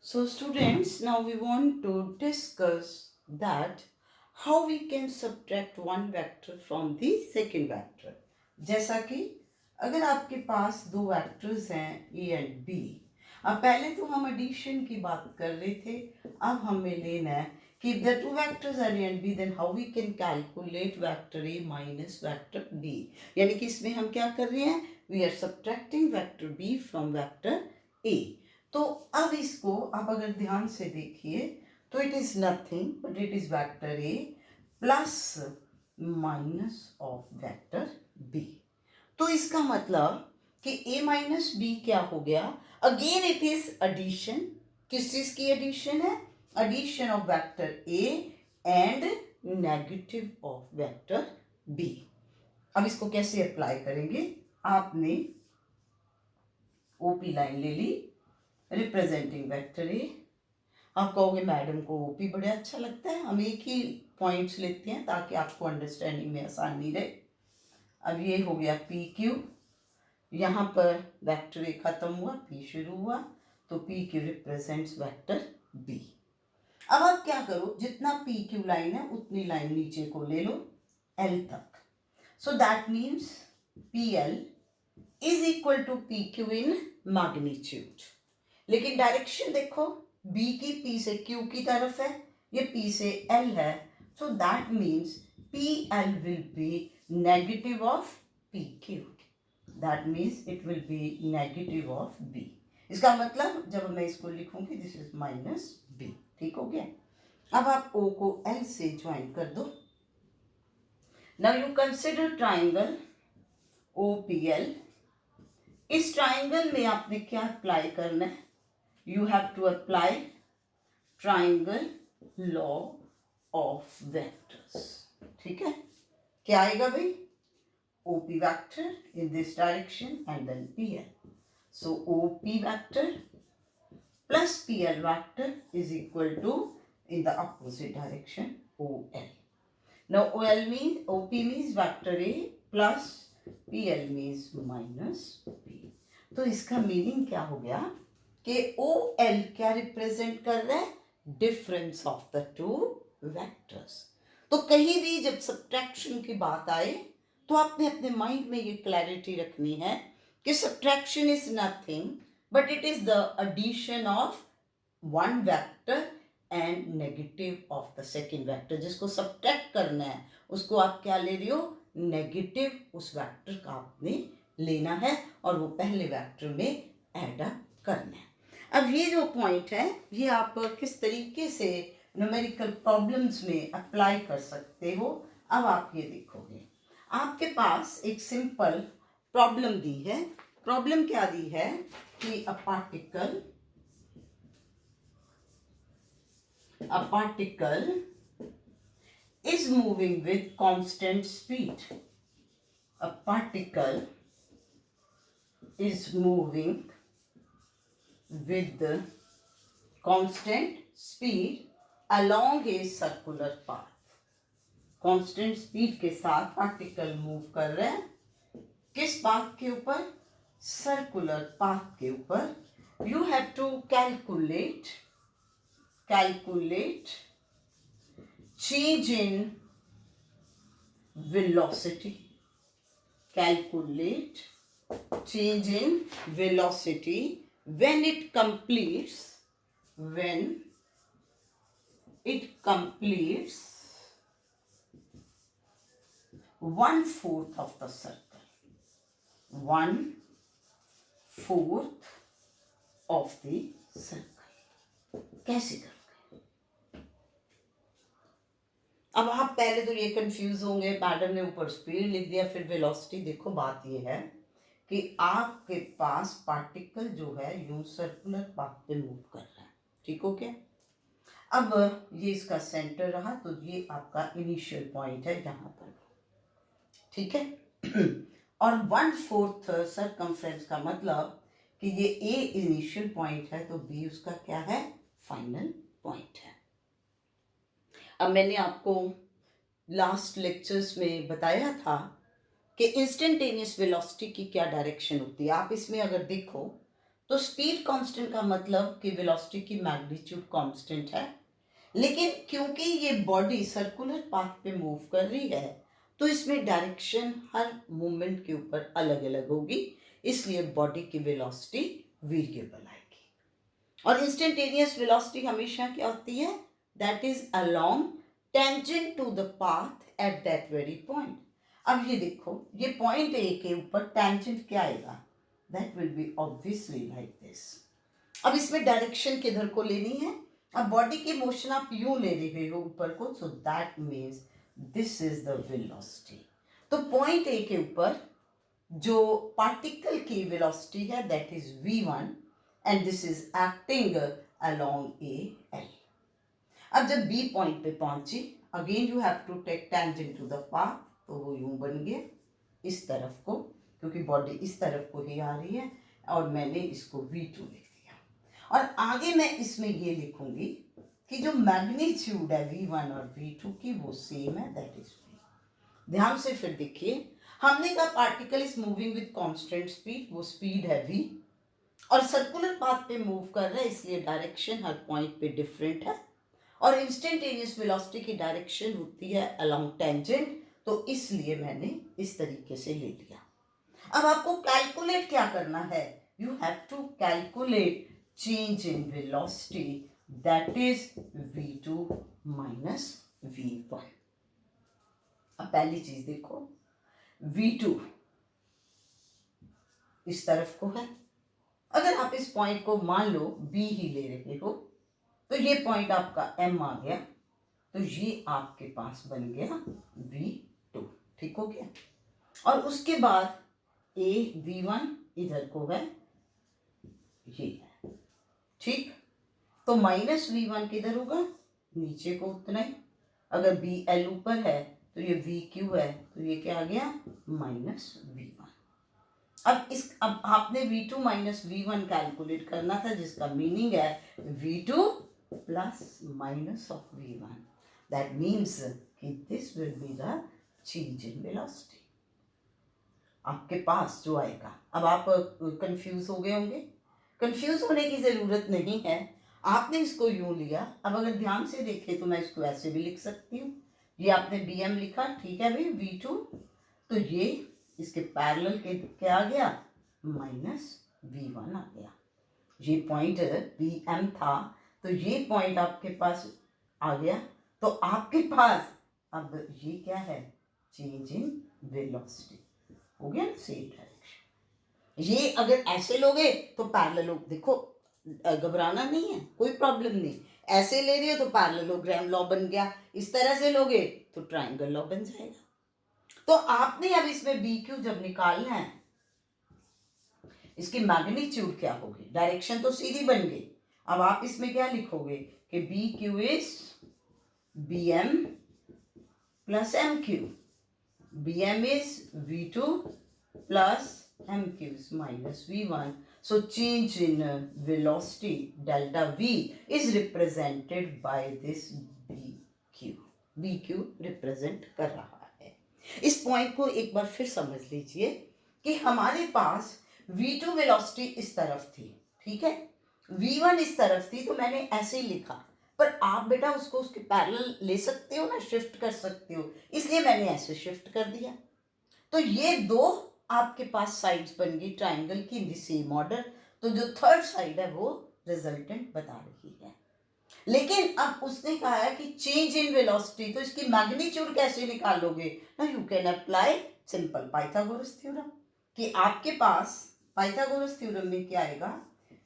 So students, now we want to discuss that how we can subtract one vector from the second vector. जैसा कि अगर आपके पास दो vectors हैं a and b, अब पहले तो हम एडिशन की बात कर रहे थे, अब हमें लेना है कि if the two vectors are a and b, then how we can calculate vector a minus vector b. यानी कि इसमें हम क्या कर रहे हैं, we are subtracting vector b from vector a. तो अब इसको आप अगर ध्यान से देखिए तो it is nothing but it is vector A plus minus of vector B. तो इसका मतलब कि a माइनस बी क्या हो गया, अगेन इट इज एडिशन. किस चीज की एडिशन है, addition of vector a and negative of vector b. अब इसको कैसे अप्लाई करेंगे, आपने ओपी लाइन ले ली रिप्रेजेंटिंग वेक्टर ए. आप कहोगे मैडम को ओपी बड़ा अच्छा लगता है, हम एक ही पॉइंट्स लेते हैं ताकि आपको अंडरस्टैंडिंग में आसानी रहे. अब ये हो गया पी क्यू, यहाँ पर वेक्टर ए खत्म हुआ, पी शुरू हुआ, तो P Q represents vector B. अब आप क्या करो, जितना पी क्यू लाइन है उतनी लाइन नीचे को ले लो एल तक. So that means P L is equal to P Q in magnitude. लेकिन डायरेक्शन देखो, B की P से Q की तरफ है, ये P से L है, सो that means PL will be negative of PQ. That means it will B negative of B. इसका मतलब जब मैं इसको लिखूंगी दिस इज माइनस B. ठीक हो गया. अब आप O को L से ज्वाइन कर दो. Now you consider triangle OPL. इस ट्राइंगल में आपने क्या अप्लाई करना है, you have to apply triangle law of vectors. ठीक है, क्या आएगा भाई, OP vector in this direction and then PL. So OP vector plus PL vector is equal to in the opposite direction OL. Now OP means vector A plus PL means minus P. तो इसका meaning क्या हो गया कि OL क्या represent कर रहा है, difference of the two vectors. तो कहीं भी जब सब्ट्रैक्शन की बात आए तो आपने अपने माइंड में ये क्लैरिटी रखनी है कि subtraction is nothing but it is the addition of one vector and negative of the second vector. जिसको सब्ट्रैक्ट करना है उसको आप क्या ले रहे हो, नेगेटिव उस वेक्टर का आपने लेना है और वो पहले वेक्टर में ऐड अप करना है. अब ये जो पॉइंट है ये आप किस तरीके से न्यूमेरिकल प्रॉब्लम्स में अप्लाई कर सकते हो, अब आप ये देखोगे. आपके पास एक सिंपल प्रॉब्लम दी है. प्रॉब्लम क्या दी है कि a particle is moving with constant speed. A particle is moving with the constant speed along a circular path. Constant speed के साथ पार्टिकल मूव कर रहे हैं, किस पाथ के ऊपर, सर्कुलर पाथ के ऊपर. You have to calculate change in velocity. Calculate change in velocity when it completes 1/4 of the circle. 1/4 of the circle. कैसे कर, अब आप पहले तो ये कंफ्यूज होंगे, मैडम ने ऊपर स्पीड लिख दिया फिर वेलोसिटी. देखो बात ये है कि आपके पास पार्टिकल जो है यूं सर्कुलर पाथ पे मूव कर रहा है. ठीक हो गया. अब ये इसका सेंटर रहा तो ये आपका इनिशियल पॉइंट है यहाँ पर. ठीक है. और 1/4 सर्कमफ्रेंस का मतलब कि ये ए इनिशियल पॉइंट है तो बी उसका क्या है, फाइनल पॉइंट है. अब मैंने आपको लास्ट लेक्चर्स में बताया था कि इंस्टेंटेनियस वेलोसिटी की क्या डायरेक्शन होती है. आप इसमें अगर देखो तो स्पीड कांस्टेंट का मतलब कि वेलोसिटी की मैग्नीट्यूड कांस्टेंट है, लेकिन क्योंकि ये बॉडी सर्कुलर पाथ पे मूव कर रही है तो इसमें डायरेक्शन हर मूवमेंट के ऊपर अलग अलग होगी, इसलिए बॉडी की वेलोसिटी वेरिएबल आएगी। और इंस्टेंटेनियस वेलोसिटी हमेशा क्या होती है? That is along tangent to the path at that very point. अब ये देखो, ये पॉइंट ए के ऊपर टेंजेंट क्या आएगा? That will be obviously like this. अब इसमें डायरेक्शन किधर को लेनी है? अब बॉडी की मोशन आप यूं ले रहे हो ऊपर को, so that means this is the velocity. तो पॉइंट ए के ऊपर जो पार्टिकल की वेलोसिटी है that is v1 and this is acting along A L. अब जब बी पॉइंट पे पहुंची, again you have to take tangent to the path, तो वो यूं बन गया इस तरफ को, क्योंकि बॉडी इस तरफ को ही आ रही है और मैंने इसको v2 लिख दिया। और आगे मैं इसमें ये लिखूंगी कि जो मैग्नीट्यूड है v1 और v2 की वो सेम है, दैट इज v। ध्यान से फिर देखिए, हमने कहा particle is moving with constant speed, वो स्पीड है v और सर्कुलर पाथ पे मूव कर रहा है, इसलिए डायरेक्शन हर पॉइंट पे डिफरेंट है। और इंस्टेंटेनियस वेलोसिटी की डायरेक्शन होती है अलोंग टेंजेंट, तो इसलिए मैंने इस तरीके से ले लिया। अब आपको कैलकुलेट क्या करना है? You have to calculate change in velocity, that is v2 minus v1। अब पहली चीज देखो, v2 इस तरफ को है। अगर आप इस पॉइंट को मान लो b ही ले रहे हो, तो ये पॉइंट आपका m आ गया, तो ये आपके पास बन गया v2। ठीक हो गया? और उसके बाद a v1 इधर को है, ये है। ठीक, तो माइनस v1 किधर होगा? नीचे को उतना ही। अगर bl ऊपर है तो ये vq है, तो ये क्या आ गया? Minus v1। अब आपने v2 माइनस v1 कैलकुलेट करना था, जिसका मीनिंग है v2 plus minus of v1। That means कि this will be the change in velocity आपके पास जो आएगा। अब आप कंफ्यूज हो गए होंगे। कंफ्यूज होने की ज़रूरत नहीं है, आपने इसको यूं लिया। अब अगर ध्यान से देखें तो मैं इसको ऐसे भी लिख सकती हूँ। ये आपने bm लिखा, ठीक है भाई, v2, तो ये इसके पैरेलल के क्या आ गया? माइनस v1 आ गया। ये पॉइंट bm था, तो ये पॉइंट आपके पास आ गया। तो आपके पास अब ये क्या है? चेंज इन वेलोसिटी हो गया ना, सेम डायरेक्शन। ये अगर ऐसे लोगे तो पैरेलल, देखो घबराना नहीं है, कोई प्रॉब्लम नहीं। ऐसे ले रहे हो तो पैरेललोग्राम लॉ बन गया, इस तरह से लोगे तो ट्राइंगल लॉ बन जाएगा। तो आपने अब इसमें बी क्यू जब निकालना है, इसकी मैग्नीट्यूड क्या होगी? डायरेक्शन तो सीधी बन गई। अब आप इसमें क्या लिखोगे कि B Q is B M plus M Q. B M is v2 plus mq is minus v1. So change in velocity delta v is represented by this bq. bq represent कर रहा है। इस पॉइंट को एक बार फिर समझ लीजिए कि हमारे पास v2 वेलोसिटी इस तरफ थी, ठीक है, v1 इस तरफ थी, तो मैंने ऐसे ही लिखा। पर आप बेटा उसको उसके पैरेलल ले सकते हो ना, शिफ्ट कर सकते हो, इसलिए मैंने ऐसे शिफ्ट कर दिया। तो ये दो आपके पास साइड्स बन गई ट्राइंगल की इन द सेम ऑर्डर। तो जो थर्ड साइड है वो रिजल्टेंट बता रही है। लेकिन अब उसने कहा है कि चेंज इन वेलोसिटी, तो इसकी मैग्नीट्यूड कैसे निकालोगे ना? You can apply simple Pythagoras theorem, कि आपके पास पाइथागोरस थ्योरम में क्या आएगा?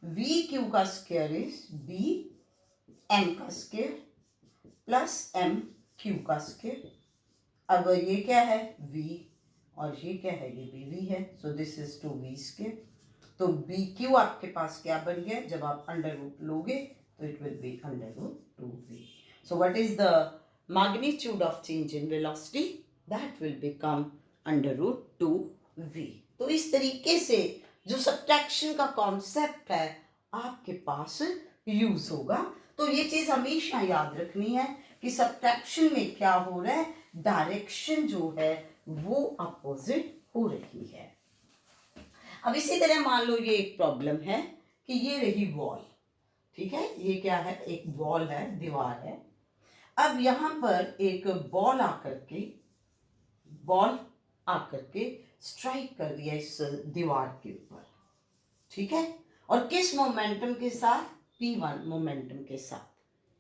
वी क्यू का स्क्वायर इज बी एम का स्क्वायर प्लस एम क्यू का स्क्वायर। अब ये क्या है? v, और ये क्या है? ये भी v है, so this is 2v square. तो बी क्यू आपके पास क्या बन गया? जब आप अंडर रूट लोगे तो it will be under root 2v। So what is the magnitude of change in velocity? That will become under root 2v। तो इस तरीके से जो सब्ट्रैक्शन का कॉन्सेप्ट है आपके पास यूज होगा। तो ये चीज हमेशा याद रखनी है कि सब्ट्रैक्शन में क्या हो रहा है, डायरेक्शन जो है वो अपोजिट हो रही है। अब इसी तरह मान लो ये एक प्रॉब्लम है कि ये रही वॉल, ठीक है, ये क्या है, एक वॉल है, दीवार है। अब यहाँ पर एक बॉल आकर के स्ट्राइक कर दिया इस दीवार के ऊपर, ठीक है, और किस मोमेंटम के साथ, P1 मोमेंटम के साथ,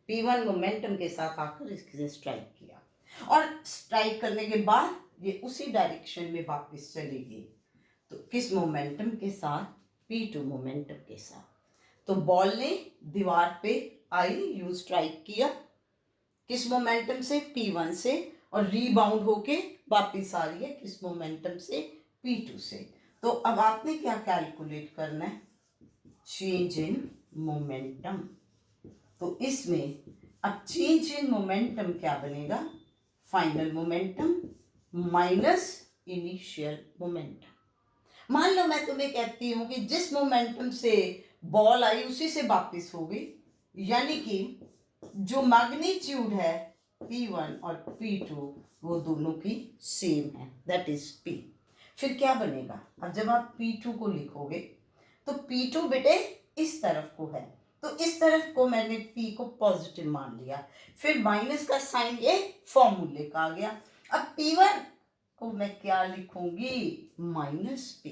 P1 मोमेंटम के साथ आकर इससे स्ट्राइक किया, और स्ट्राइक करने के बाद ये उसी डायरेक्शन में वापस चलेगी, तो किस मोमेंटम के साथ, P2 मोमेंटम के साथ। तो बॉल ने दीवार पे आई, यू स्ट्राइक किया, किस मोमेंटम से, P1 से, और रीबाउंड होके वापस आ रही है किस मोमेंटम से, P2 से। तो अब आपने क्या कैलकुलेट करना है, चेंज इन मोमेंटम। तो इसमें अब चेंज इन मोमेंटम क्या बनेगा, final momentum minus initial momentum. मान लो मैं तुम्हें कहती हूं कि जिस मोमेंटम से बॉल आई उसी से वापस हो गई, यानी कि जो मैग्नीट्यूड है P1 और P2 वो दोनों की सेम है, दैट इज P। फिर क्या बनेगा, अब जब आप P2 को लिखोगे तो P2 बेटे इस तरफ को है, तो इस तरफ को मैंने P को पॉजिटिव मान लिया, फिर माइनस का साइन ये फॉर्मूले का आ गया। अब P1 को मैं क्या लिखूंगी, minus P,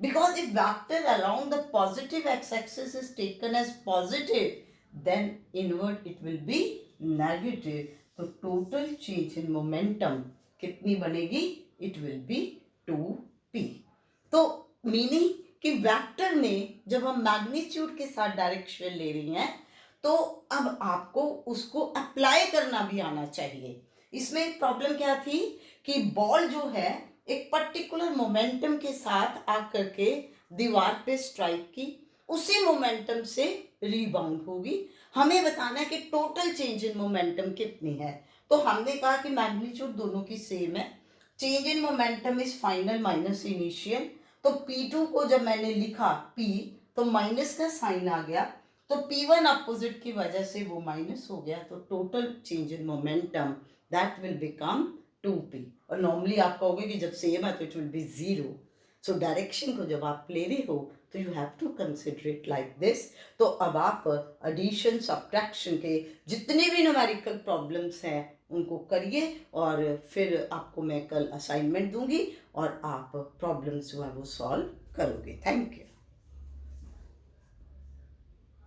because if vector along the positive x-axis is taken as positive, then inward it will be negative. तो total change in momentum कितनी बनेगी, it will be 2p। तो मीनिंग कि वेक्टर में जब हम मैग्नीट्यूड के साथ डायरेक्शन ले रही हैं तो अब आपको उसको अप्लाई करना भी आना चाहिए। इसमें प्रॉब्लम क्या थी कि बॉल जो है एक पर्टिकुलर मोमेंटम के साथ आकर के दीवार पे स्ट्राइक की, उसी मोमेंटम से रीबाउंड होगी। हमें बताना है कि टोटल चेंज इन मोमेंटम कितनी है, तो हमने कहा कि मैग्नीट्यूड दोनों की सेम है, change in momentum is final minus initial. तो P2 को जब मैंने लिखा P तो माइनस का साइन आ गया, तो P1 अपोजिट की वजह से वो माइनस हो गया, तो total change in momentum that will become 2p। और नॉर्मली आप कहोगे कि जब सेम है तो it will be 0। So direction को जब आप ले रहे हो तो you have to consider it like this. तो अब आप एडिशन सब्ट्रैक्शन के जितने भी न्यूमेरिकल प्रॉब्लम्स हैं उनको करिए, और फिर आपको मैं कल असाइनमेंट दूंगी और आप प्रॉब्लम्स जो है वो सॉल्व करोगे। Thank you.